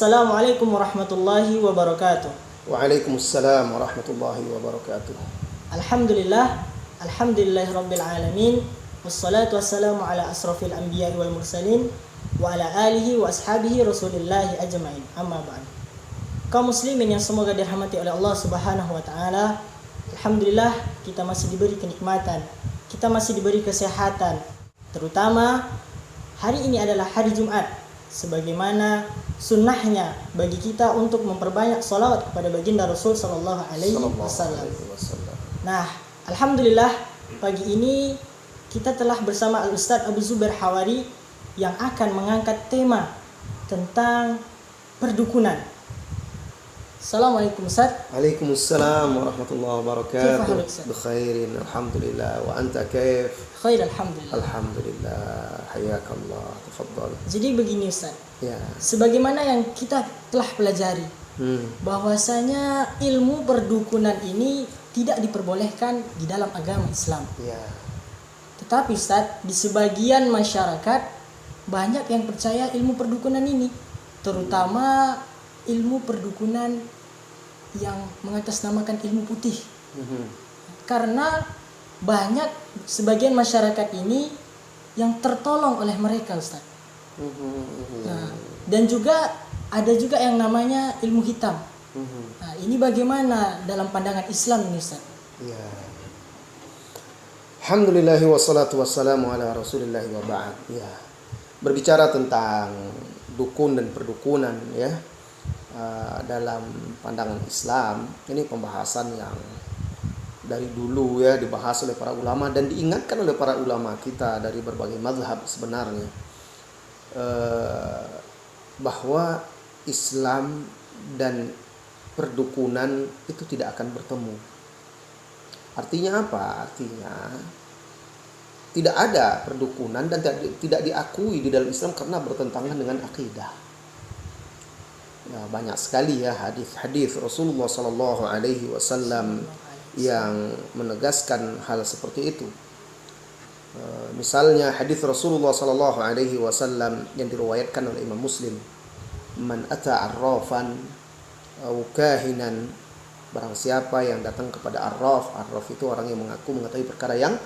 Assalamualaikum warahmatullahi wabarakatuh. Waalaikumsalam warahmatullahi wabarakatuh. Alhamdulillahirabbil alamin. Wassalatu wassalamu ala asrafil anbiya'i wal mursalin wa ala alihi wa ashabihi rasulillahi ajmain. Amma ba'd. Kaum muslimin yang semoga dirahmati oleh Allah Subhanahu wa taala. Alhamdulillah kita masih diberi kenikmatan. Kita masih diberi kesehatan. Terutama hari ini adalah hari Jumat. Sebagaimana sunnahnya bagi kita untuk memperbanyak salawat kepada baginda Rasul sallallahu alaihi wasallam. Nah, alhamdulillah pagi ini kita telah bersama Al-Ustaz Abu Zubair Hawari yang akan mengangkat tema tentang perdukunan. Assalamualaikum Ustaz. Waalaikumsalam warahmatullahi wabarakatuh. Bikhairin alhamdulillah. Wa anta kaif? Khair alhamdulillah. Alhamdulillah. Hayakallah. Tafadhal. Jadi begini Ustaz. Ya. Sebagaimana yang kita telah pelajari bahwasanya ilmu perdukunan ini tidak diperbolehkan di dalam agama Islam. Ya. Tetapi Ustaz, di sebagian masyarakat banyak yang percaya ilmu perdukunan ini, terutama ilmu perdukunan yang mengatasnamakan ilmu putih. Karena banyak sebagian masyarakat ini yang tertolong oleh mereka, Ustaz. Nah, dan juga ada juga yang namanya ilmu hitam. Nah, ini bagaimana dalam pandangan Islam ini, Ustaz? Ya. Alhamdulillahi wassalatu wassalamu ala rasulillahi wa ba'd. Ya. Berbicara tentang dukun dan perdukunan ya. Dalam pandangan Islam ini pembahasan yang dari dulu ya dibahas oleh para ulama dan diingatkan oleh para ulama kita dari berbagai mazhab sebenarnya bahwa Islam dan perdukunan itu tidak akan bertemu. Artinya apa? Artinya tidak ada perdukunan dan tidak diakui di dalam Islam karena bertentangan dengan akidah. Ya, banyak sekali ya hadis-hadis Rasulullah sallallahu alaihi wasallam yang menegaskan hal seperti itu. Misalnya hadis Rasulullah sallallahu alaihi wasallam yang diriwayatkan oleh Imam Muslim, "Man ata arrafan aw kahinan", barang siapa yang datang kepada arraf itu orang yang mengaku mengetahui perkara yang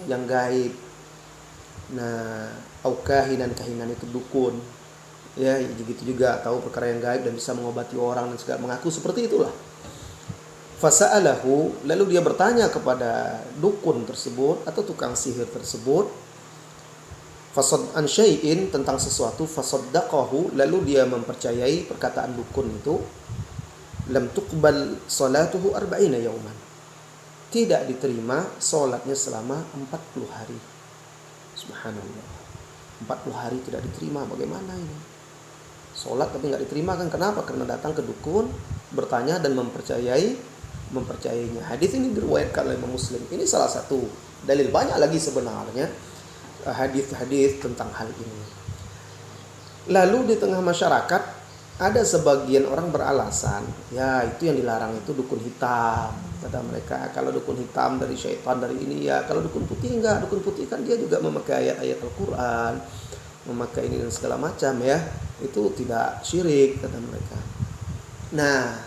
gaib. Nah, au kahinan itu dukun. Ya, begitu juga tahu perkara yang gaib dan bisa mengobati orang dan segala mengaku seperti itulah. Fasa'alahu, lalu dia bertanya kepada dukun tersebut atau tukang sihir tersebut, an syai'in, tentang sesuatu, fasaddaqahu, lalu dia mempercayai perkataan dukun itu, lam tuqbal salatuhu 40 yauman. Tidak diterima salatnya selama 40 hari. Subhanallah. 40 hari tidak diterima, bagaimana ini? Salat tapi enggak diterima kan? Kenapa? Karena datang ke dukun, bertanya dan mempercayainya. Hadis ini diriwayatkan oleh Imam Muslim. Ini salah satu dalil, banyak lagi sebenarnya hadis-hadis tentang hal ini. Lalu di tengah masyarakat ada sebagian orang beralasan, ya itu yang dilarang itu dukun hitam. Kata mereka, kalau dukun hitam dari syaitan, dari ini ya. Kalau dukun putih enggak, dukun putih kan dia juga memakai ayat-ayat Al-Quran, memakai ini dan segala macam ya. Itu tidak syirik, kata mereka. Nah,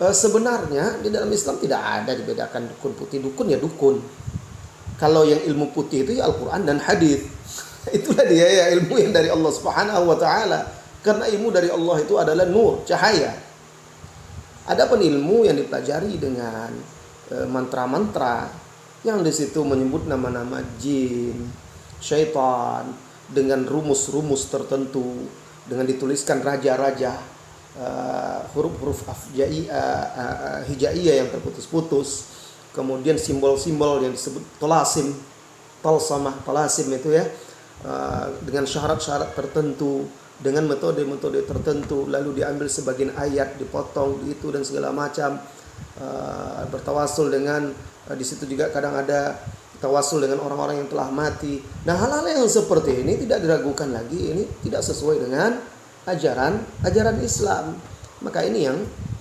sebenarnya di dalam Islam tidak ada dibedakan dukun putih. Dukun ya dukun. Kalau yang ilmu putih itu ya Al-Quran dan hadis. Itulah dia ya ilmu yang dari Allah Subhanahu wa taala. Karena ilmu dari Allah itu adalah nur, cahaya. Adapun ilmu yang dipelajari dengan mantra-mantra yang di situ menyebut nama-nama jin, syaitan, dengan rumus-rumus tertentu, dengan dituliskan raja-raja, huruf-huruf hijaiyah yang terputus-putus, kemudian simbol-simbol yang disebut talasim, talasim itu ya, dengan syarat-syarat tertentu, dengan metode-metode tertentu, lalu diambil sebagian ayat, dipotong itu dan segala macam, bertawasul dengan di situ juga kadang ada tawasul dengan orang-orang yang telah mati. Nah, hal-hal yang seperti ini tidak diragukan lagi, ini tidak sesuai dengan ajaran Islam. Maka ini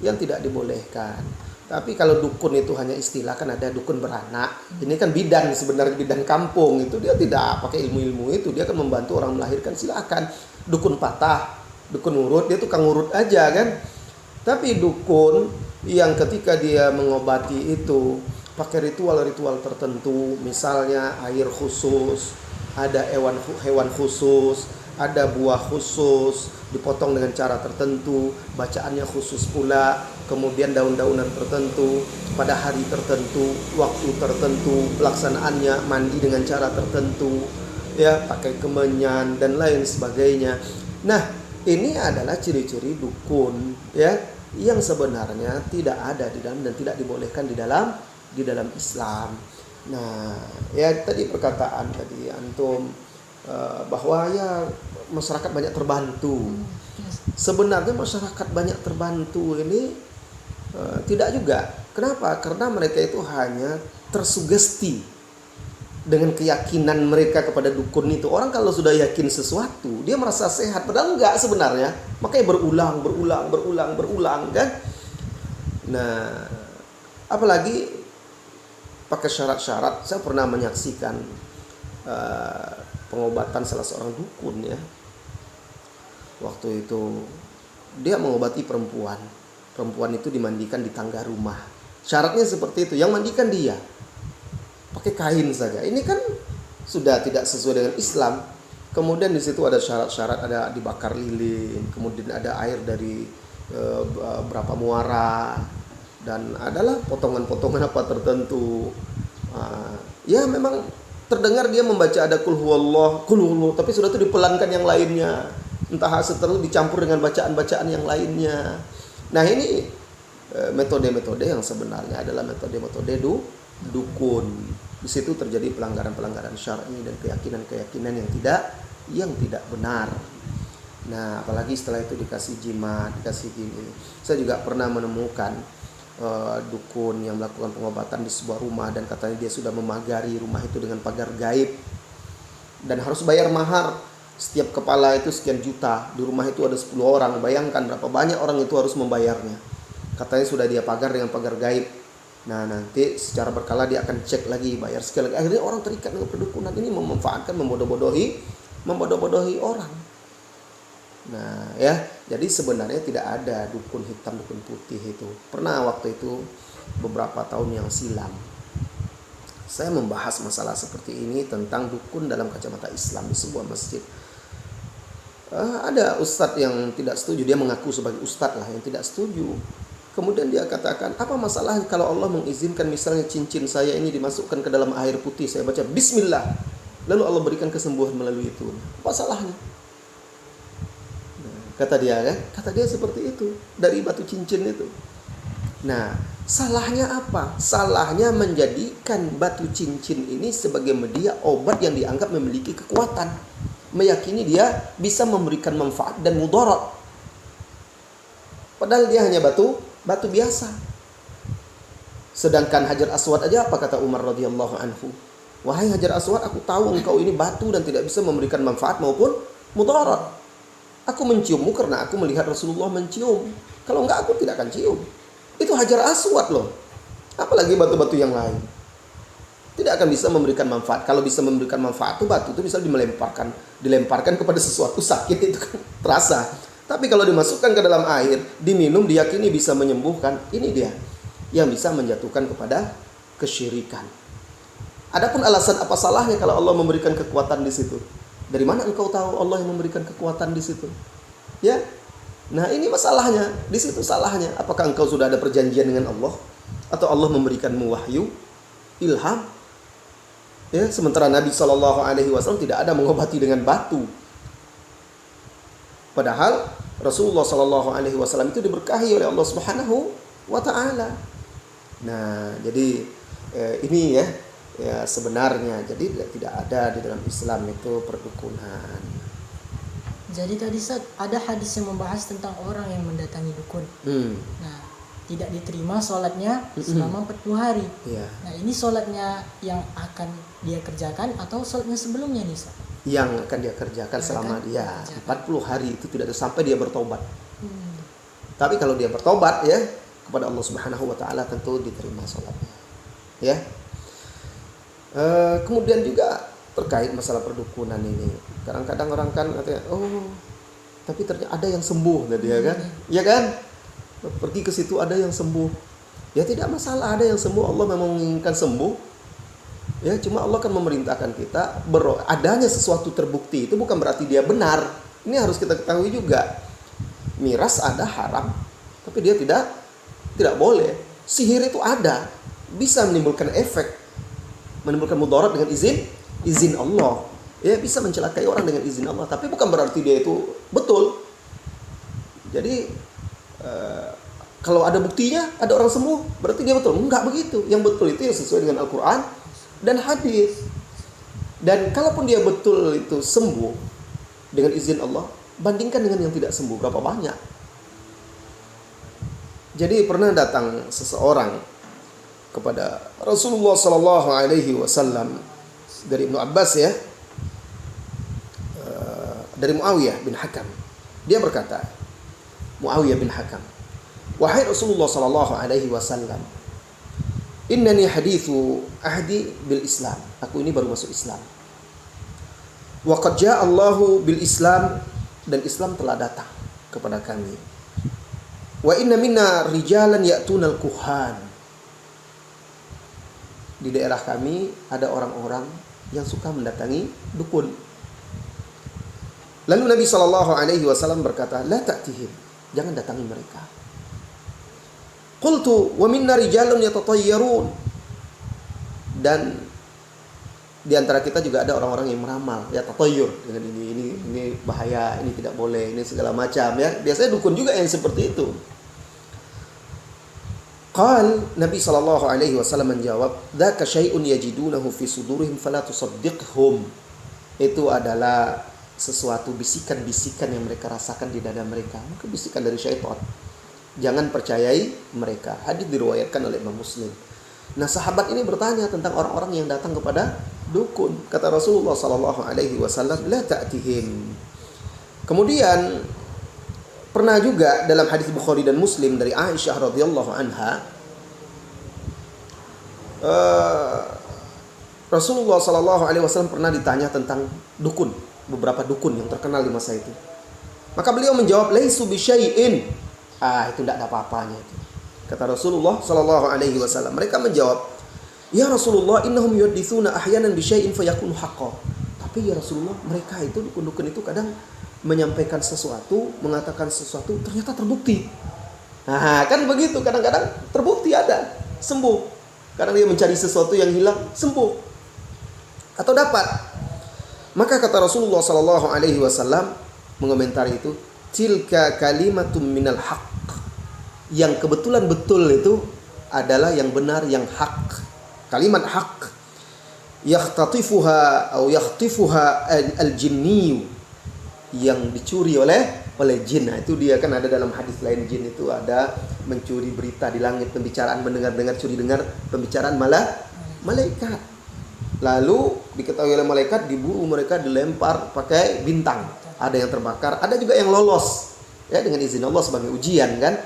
yang tidak dibolehkan. Tapi kalau dukun itu hanya istilah, kan ada dukun beranak. Ini kan bidan, sebenarnya bidan kampung itu dia tidak pakai ilmu-ilmu itu, dia akan membantu orang melahirkan, silakan. Dukun patah Dukun urut, dia tukang urut aja kan. Tapi dukun yang ketika dia mengobati itu pakai ritual-ritual tertentu, misalnya air khusus, ada hewan khusus, ada buah khusus, dipotong dengan cara tertentu, bacaannya khusus pula, kemudian daun-daunan tertentu, pada hari tertentu, waktu tertentu, pelaksanaannya mandi dengan cara tertentu, ya, pakai kemenyan dan lain sebagainya. Nah, ini adalah ciri-ciri dukun, ya, yang sebenarnya tidak ada di dalam dan tidak dibolehkan di dalam Islam. Nah, ya tadi perkataan tadi antum bahwa ya masyarakat banyak terbantu. Sebenarnya masyarakat banyak terbantu ini tidak juga. Kenapa? Karena mereka itu hanya tersugesti dengan keyakinan mereka kepada dukun itu. Orang kalau sudah yakin sesuatu, dia merasa sehat, padahal enggak sebenarnya. Makanya berulang kan. Nah, apalagi pakai syarat-syarat. Saya pernah menyaksikan pengobatan salah seorang dukun, ya. Waktu itu dia mengobati perempuan. Perempuan itu dimandikan di tangga rumah. Syaratnya seperti itu, yang mandikan dia. Pakai kain saja. Ini kan sudah tidak sesuai dengan Islam. Kemudian di situ ada syarat-syarat, ada dibakar lilin, kemudian ada air dari berapa muara, dan adalah potongan-potongan apa tertentu. Ya memang terdengar dia membaca ada kul huwallah, tapi sudah itu dipelankan yang lainnya. Entah setelah dicampur dengan bacaan-bacaan yang lainnya. Nah, ini metode-metode yang sebenarnya adalah metode-metode dukun. Di situ terjadi pelanggaran-pelanggaran syar'i dan keyakinan-keyakinan yang tidak benar. Nah, apalagi setelah itu dikasih jimat, dikasih gini. Saya juga pernah menemukan dukun yang melakukan pengobatan di sebuah rumah, dan katanya dia sudah memagari rumah itu dengan pagar gaib dan harus bayar mahar. Setiap kepala itu sekian juta. Di rumah itu ada 10 orang. Bayangkan berapa banyak orang itu harus membayarnya. Katanya sudah dia pagar dengan pagar gaib. Nah, nanti secara berkala dia akan cek lagi, bayar sekali lagi. Akhirnya orang terikat dengan perdukunan ini, memanfaatkan, membodoh-bodohi orang. Nah, ya, jadi sebenarnya tidak ada dukun hitam, dukun putih itu. Pernah waktu itu beberapa tahun yang silam, saya membahas masalah seperti ini tentang dukun dalam kacamata Islam di sebuah masjid. Ada ustadz yang tidak setuju, dia mengaku sebagai ustadz lah yang tidak setuju. Kemudian dia katakan, apa masalah kalau Allah mengizinkan misalnya cincin saya ini dimasukkan ke dalam air putih, saya baca bismillah, lalu Allah berikan kesembuhan melalui itu. Apa salahnya? Kata dia seperti itu, dari batu cincin itu. Nah, salahnya apa? Salahnya menjadikan batu cincin ini sebagai media obat yang dianggap memiliki kekuatan, meyakini dia bisa memberikan manfaat dan mudarat. Padahal dia hanya batu biasa. Sedangkan Hajar Aswad aja apa kata Umar radhiyallahu anhu? Wahai Hajar Aswad, aku tahu engkau ini batu dan tidak bisa memberikan manfaat maupun mudarat. Aku menciummu karena aku melihat Rasulullah mencium. Kalau enggak, aku tidak akan cium. Itu Hajar Aswad loh. Apalagi batu-batu yang lain. Tidak akan bisa memberikan manfaat. Kalau bisa memberikan manfaat, tuh batu itu bisa dilemparkan kepada sesuatu sakit, itu kan terasa. Tapi kalau dimasukkan ke dalam air, diminum, diyakini bisa menyembuhkan. Ini dia yang bisa menjatuhkan kepada kesyirikan. Adapun alasan apa salahnya kalau Allah memberikan kekuatan di situ? Dari mana engkau tahu Allah yang memberikan kekuatan di situ? Ya. Nah, ini masalahnya. Di situ salahnya. Apakah engkau sudah ada perjanjian dengan Allah? Atau Allah memberikanmu wahyu, ilham? Ya, sementara Nabi SAW tidak ada mengobati dengan batu. Padahal Rasulullah SAW itu diberkahi oleh Allah Subhanahu wa Ta'ala. Nah, jadi ini ya sebenarnya, jadi tidak ada di dalam Islam itu perdukunan. Jadi tadi ada hadis yang membahas tentang orang yang mendatangi dukun. Nah, tidak diterima sholatnya selama 40 hari. Nah, ini sholatnya yang akan dia kerjakan atau sholatnya sebelumnya nih, Ustaz? Yang akan dia kerjakan selama dia 40 hari itu tidak ada sampai dia bertobat. Tapi kalau dia bertobat ya kepada Allah Subhanahu wa Ta'ala, tentu diterima sholatnya. Ya. Kemudian juga terkait masalah perdukunan ini, kadang-kadang orang kan katanya, tapi ternyata ada yang sembuh tadi ya kan? Ya kan? Pergi ke situ ada yang sembuh. Ya tidak masalah, ada yang sembuh, Allah memang menginginkan sembuh. Ya, cuma Allah kan memerintahkan kita adanya sesuatu terbukti itu bukan berarti dia benar. Ini harus kita ketahui juga. Miras ada haram, tapi dia tidak boleh. Sihir itu ada, bisa menimbulkan efek, menimbulkan mudarat dengan izin Allah. Ya, bisa mencelakai orang dengan izin Allah, tapi bukan berarti dia itu betul. Jadi kalau ada buktinya, ada orang sembuh, berarti dia betul. Enggak begitu. Yang betul itu yang sesuai dengan Al-Quran dan hadis. Dan kalaupun dia betul itu sembuh dengan izin Allah, bandingkan dengan yang tidak sembuh, berapa banyak. Jadi pernah datang seseorang kepada Rasulullah Sallallahu Alaihi Wasallam dari Ibnu Abbas ya, dari Muawiyah bin Hakam. Dia berkata, Muawiyah bin Hakam, wahai Rasulullah Sallallahu Alaihi Wasallam, innani hadithu ahdi bil Islam. Aku ini baru masuk Islam. Wa qad jaa Allahu bil Islam, dan Islam telah datang kepada kami. Wa inna minna rijalan ya'tunal kuhan. Di daerah kami ada orang-orang yang suka mendatangi dukun. Lalu Nabi Sallallahu Alaihi Wasallam berkata, la ta'tihim, jangan datangi mereka. Qultu wa minna rijalun yatatayyarun, dan di antara kita juga ada orang-orang yang meramal, ya tatayyur dengan ini bahaya, ini tidak boleh, ini segala macam ya. Biasanya dukun juga yang seperti itu. Qal Nabi sallallahu alaihi wasallam menjawab, dzaka syai'un yajidunahu fi sudurihim fala tusaddiqhum. Itu adalah sesuatu bisikan-bisikan yang mereka rasakan di dada mereka, maka bisikan dari syaitan. Jangan percayai mereka. Hadis diriwayatkan oleh Imam Muslim. Nah, sahabat ini bertanya tentang orang-orang yang datang kepada dukun. Kata Rasulullah sallallahu alaihi wasallam, la ta'tihim. Kemudian pernah juga dalam hadis Bukhari dan Muslim dari Aisyah radhiyallahu anha, Rasulullah sallallahu alaihi wasallam pernah ditanya tentang dukun, beberapa dukun yang terkenal di masa itu. Maka beliau menjawab, laisu bisyai'in. Itu tidak ada apa-apanya itu. Kata Rasulullah sallallahu alaihi wasallam, mereka menjawab, ya Rasulullah, innahum yuhadditsuna ahyanan bisyai'in fayakunu haqqan. Tapi ya Rasulullah, mereka itu dukun-dukun itu kadang menyampaikan sesuatu, mengatakan sesuatu, ternyata terbukti. Nah, kan begitu, kadang-kadang terbukti ada, sembuh. Kadang dia mencari sesuatu yang hilang, sembuh. Atau dapat. Maka kata Rasulullah sallallahu alaihi wasallam mengomentari itu, tilka kalimatum minal haqq. Yang kebetulan betul itu adalah yang benar, yang hak. Kalimat hak. Yakhtatifuha atau yakhtifuha al-jinni, yang dicuri oleh jin. Nah, itu dia kan ada dalam hadis lain, jin itu ada mencuri berita di langit, pembicaraan, mendengar curi dengar pembicaraan malaikat. Lalu diketahui oleh malaikat, diburu mereka, dilempar pakai bintang. Ada yang terbakar, ada juga yang lolos. Ya, dengan izin Allah sebagai ujian kan.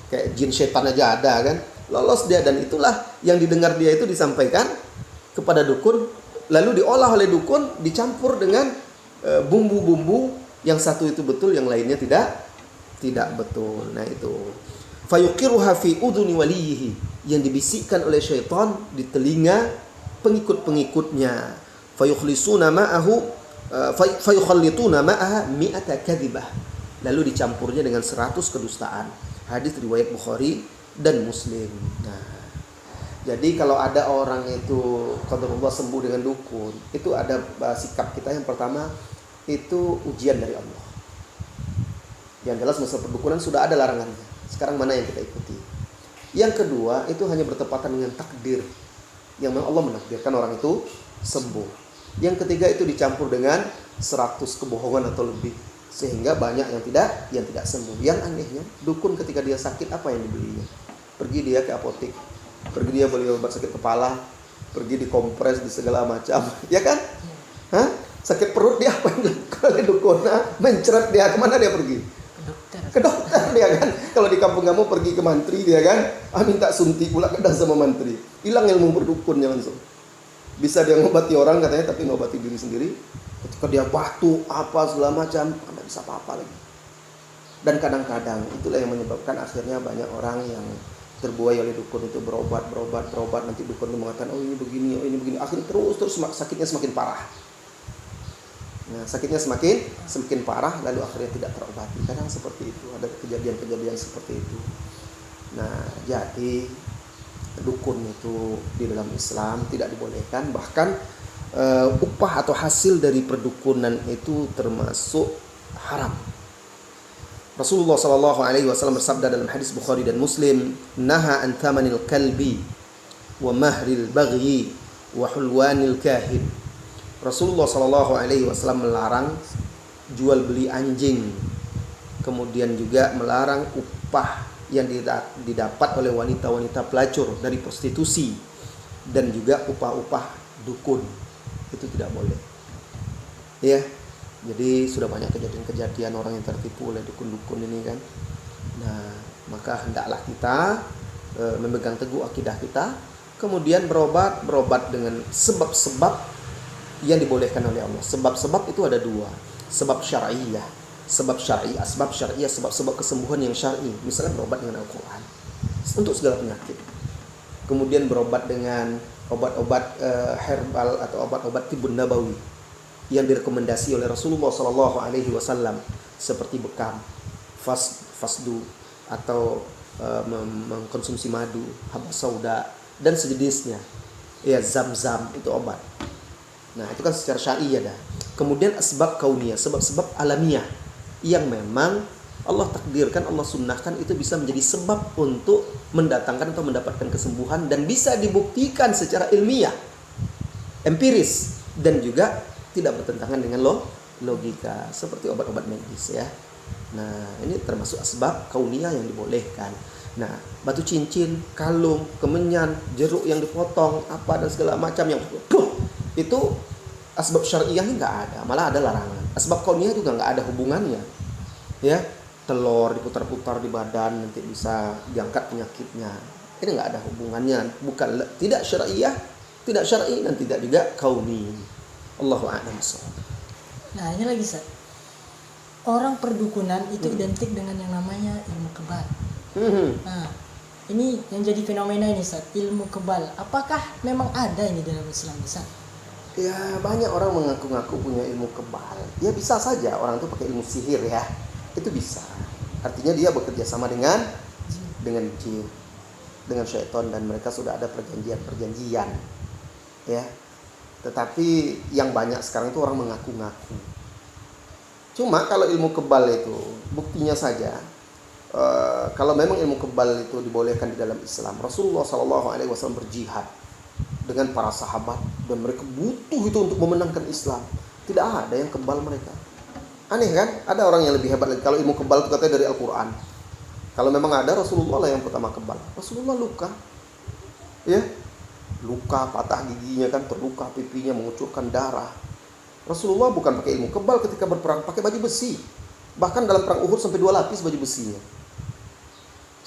Kayak jin setan aja ada kan. Lolos dia, dan itulah yang didengar dia itu disampaikan kepada dukun, lalu diolah oleh dukun, dicampur dengan bumbu-bumbu, yang satu itu betul, yang lainnya tidak betul. Nah, itu fayuqiruha fi udhuni walihi, yang dibisikkan oleh syaitan di telinga pengikut-pengikutnya. Fayukhlisuna ma'ahu fayukhallituna ma'aha mi'ata kadhibah, lalu dicampurnya dengan 100 kedustaan. Hadis riwayat Bukhari dan Muslim. Nah, jadi kalau ada orang itu qadarullah sembuh dengan dukun, itu ada sikap kita. Yang pertama itu ujian dari Allah. Yang jelas masalah perdukunan sudah ada larangannya. Sekarang mana yang kita ikuti? Yang kedua itu hanya bertepatan dengan takdir, yang memang Allah menakdirkan orang itu sembuh. Yang ketiga itu dicampur dengan 100 kebohongan atau lebih, sehingga banyak yang tidak sembuh. Yang anehnya, dukun ketika dia sakit, apa yang dibelinya? Pergi dia ke apotek, pergi dia beli obat sakit kepala, pergi dikompres di segala macam, ya kan? Sakit perut dia apa yang dilakukan oleh dukun? Mencret dia, kemana dia pergi? Ke dokter dia kan. Kalau di kampung kamu pergi ke mantri dia kan, minta suntik pula kadang sama mantri. Hilang ilmu berdukunnya langsung. Bisa dia ngobati orang katanya, tapi ngobati diri sendiri. Ketika dia batu apa segala macam, tidak bisa apa-apa lagi. Dan kadang-kadang itulah yang menyebabkan akhirnya banyak orang yang terbuai oleh dukun itu berobat, nanti dukun itu mengatakan oh ini begini, akhirnya terus sakitnya semakin parah. Nah, sakitnya semakin parah, lalu akhirnya tidak terobati. Kadang seperti itu, ada kejadian-kejadian seperti itu. Nah, jadi dukun itu di dalam Islam tidak dibolehkan, bahkan upah atau hasil dari perdukunan itu termasuk haram. Rasulullah sallallahu alaihi wasallam bersabda dalam hadis Bukhari dan Muslim, "Naha an thamanil kalbi wa mahril baghi wa hulwanil kahin." Rasulullah sallallahu alaihi wasallam melarang jual beli anjing. Kemudian juga melarang upah yang didapat oleh wanita-wanita pelacur dari prostitusi, dan juga upah-upah dukun. Itu tidak boleh. Ya. Jadi sudah banyak kejadian-kejadian orang yang tertipu oleh dukun-dukun ini kan. Nah, maka hendaklah kita memegang teguh akidah kita, kemudian berobat dengan sebab-sebab yang dibolehkan oleh Allah. Sebab-sebab itu ada dua. Sebab syar'iyah, sebab-sebab kesembuhan yang syar'i. Misalnya berobat dengan Al-Quran untuk segala penyakit. Kemudian berobat dengan obat-obat herbal atau obat-obat tibun nabawi yang direkomendasi oleh Rasulullah Sallallahu Alaihi Wasallam, seperti bekam, fasdu, atau mengkonsumsi madu, habas sauda dan sejenisnya. Ya, zam-zam itu obat. Nah, itu kan secara syar'i ya dah. Kemudian asbab kauniyah, sebab-sebab alamiah yang memang Allah takdirkan, Allah sunnahkan, itu bisa menjadi sebab untuk mendatangkan atau mendapatkan kesembuhan, dan bisa dibuktikan secara ilmiah, empiris, dan juga tidak bertentangan dengan logika, seperti obat-obat medis ya. Nah, ini termasuk asbab kauniyah yang dibolehkan. Nah, batu cincin, kalung, kemenyan, jeruk yang dipotong, apa dan segala macam yang itu asbab syar'iyahnya nggak ada, malah ada larangan. Asbab kauniyah juga nggak ada hubungannya. Ya, telur diputar-putar di badan nanti bisa diangkat penyakitnya. Ini nggak ada hubungannya, bukan tidak syar'iyah, tidak syar'i, dan tidak juga kauni. Allahu a'lam bishawab. Nah, ini lagi Ustaz. Orang perdukunan itu identik dengan yang namanya ilmu kebal. Nah, ini yang jadi fenomena ini Ustaz, ilmu kebal. Apakah memang ada ini dalam Islam Ustaz? Ya, banyak orang mengaku-ngaku punya ilmu kebal. Ya, bisa saja orang itu pakai ilmu sihir ya. Itu bisa. Artinya dia bekerja sama dengan jin, dengan syaitan, dan mereka sudah ada perjanjian. Ya. Tetapi yang banyak sekarang itu orang mengaku-ngaku. Cuma kalau ilmu kebal itu buktinya saja, kalau memang ilmu kebal itu dibolehkan di dalam Islam, Rasulullah SAW berjihad dengan para sahabat, dan mereka butuh itu untuk memenangkan Islam. Tidak ada yang kebal mereka. Aneh kan? Ada orang yang lebih hebat lagi. Kalau ilmu kebal itu katanya dari Al-Quran. Kalau memang ada, Rasulullah lah yang pertama kebal. Rasulullah luka, ya, luka, patah giginya kan, terluka pipinya, mengucurkan darah. Rasulullah bukan pakai ilmu kebal ketika berperang, pakai baju besi. Bahkan dalam perang Uhud sampai 2 lapis baju besinya.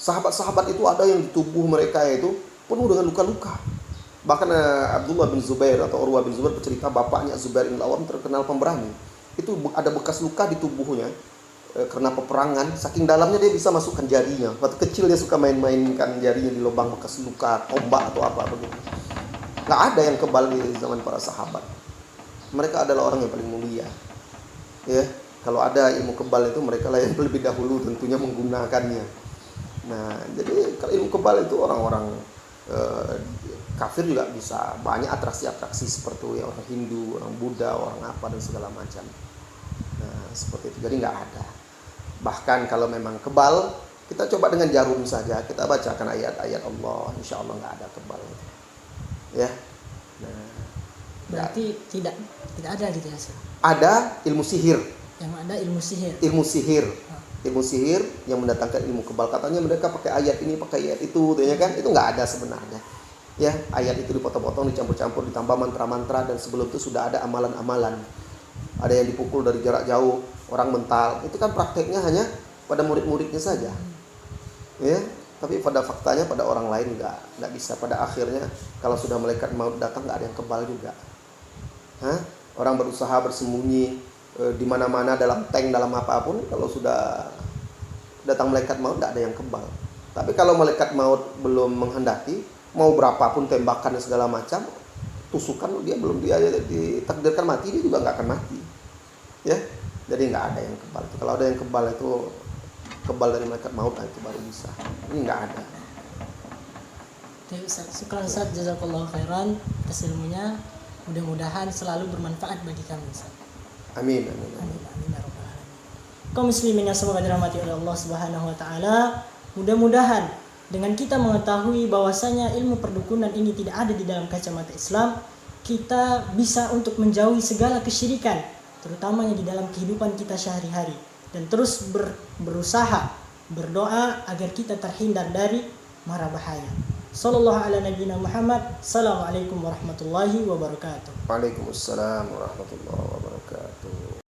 Sahabat-sahabat itu ada yang di tubuh mereka itu penuh dengan luka-luka. Bahkan Abdullah bin Zubair atau Urwah bin Zubair bercerita, bapaknya Zubair bin Al-Awwam terkenal pemberani. Itu ada bekas luka di tubuhnya karena peperangan. Saking dalamnya dia bisa masukkan jarinya. Waktu kecil dia suka main-mainkan jarinya di lubang bekas luka tombak atau apa begitu. Nggak ada yang kebal di zaman para sahabat. Mereka adalah orang yang paling mulia. Ya, kalau ada ilmu kebal itu mereka lah yang lebih dahulu tentunya menggunakannya. Nah, jadi kalau ilmu kebal itu orang-orang kafir juga bisa, banyak atraksi-atraksi seperti itu ya, orang Hindu, orang Buddha, orang apa dan segala macam. Nah, seperti itu. Jadi nggak ada. Bahkan kalau memang kebal, kita coba dengan jarum saja, kita bacakan ayat-ayat Allah, insya Allah nggak ada kebal. Ya. Nah, berarti tidak ada gitu ya. Ada ilmu sihir. Yang ada ilmu sihir. Ilmu sihir yang mendatangkan ilmu kebal. Katanya mereka pakai ayat ini, pakai ayat itu, ya kan? Itu nggak ada sebenarnya. Ya, ayat itu dipotong-potong, dicampur-campur, ditambah mantra-mantra, dan sebelum itu sudah ada amalan-amalan. Ada yang dipukul dari jarak jauh, orang mental. Itu kan prakteknya hanya pada murid-muridnya saja. Ya, tapi pada faktanya pada orang lain nggak bisa. Pada akhirnya kalau sudah malaikat maut datang, nggak ada yang kebal juga. Orang berusaha bersembunyi di mana-mana, dalam tank, dalam apapun, kalau sudah datang malaikat maut tidak ada yang kebal. Tapi kalau malaikat maut belum menghendaki, mau berapapun tembakan dan segala macam, tusukan dia belum dia ditakdirkan mati, dia juga nggak akan mati. Ya, jadi nggak ada yang kebal. Kalau ada yang kebal itu kebal dari malaikat maut, itu baru bisa. Ini nggak ada. Syukran Ustaz, jazakallahu khairan atas ilmunya. Mudah-mudahan selalu bermanfaat bagi kami Ustaz. Amin. Amin ya rabbal alamin. Kaum muslimin yang semoga dirahmati oleh Allah Subhanahu wa taala, mudah-mudahan dengan kita mengetahui bahwasanya ilmu perdukunan ini tidak ada di dalam kacamata Islam, kita bisa untuk menjauhi segala kesyirikan, terutamanya di dalam kehidupan kita sehari-hari, dan terus berusaha berdoa agar kita terhindar dari mara bahaya. Sallallahu ala nabiyina Muhammad. Assalamualaikum warahmatullahi wabarakatuh. Waalaikumsalam warahmatullahi wabarakatuh.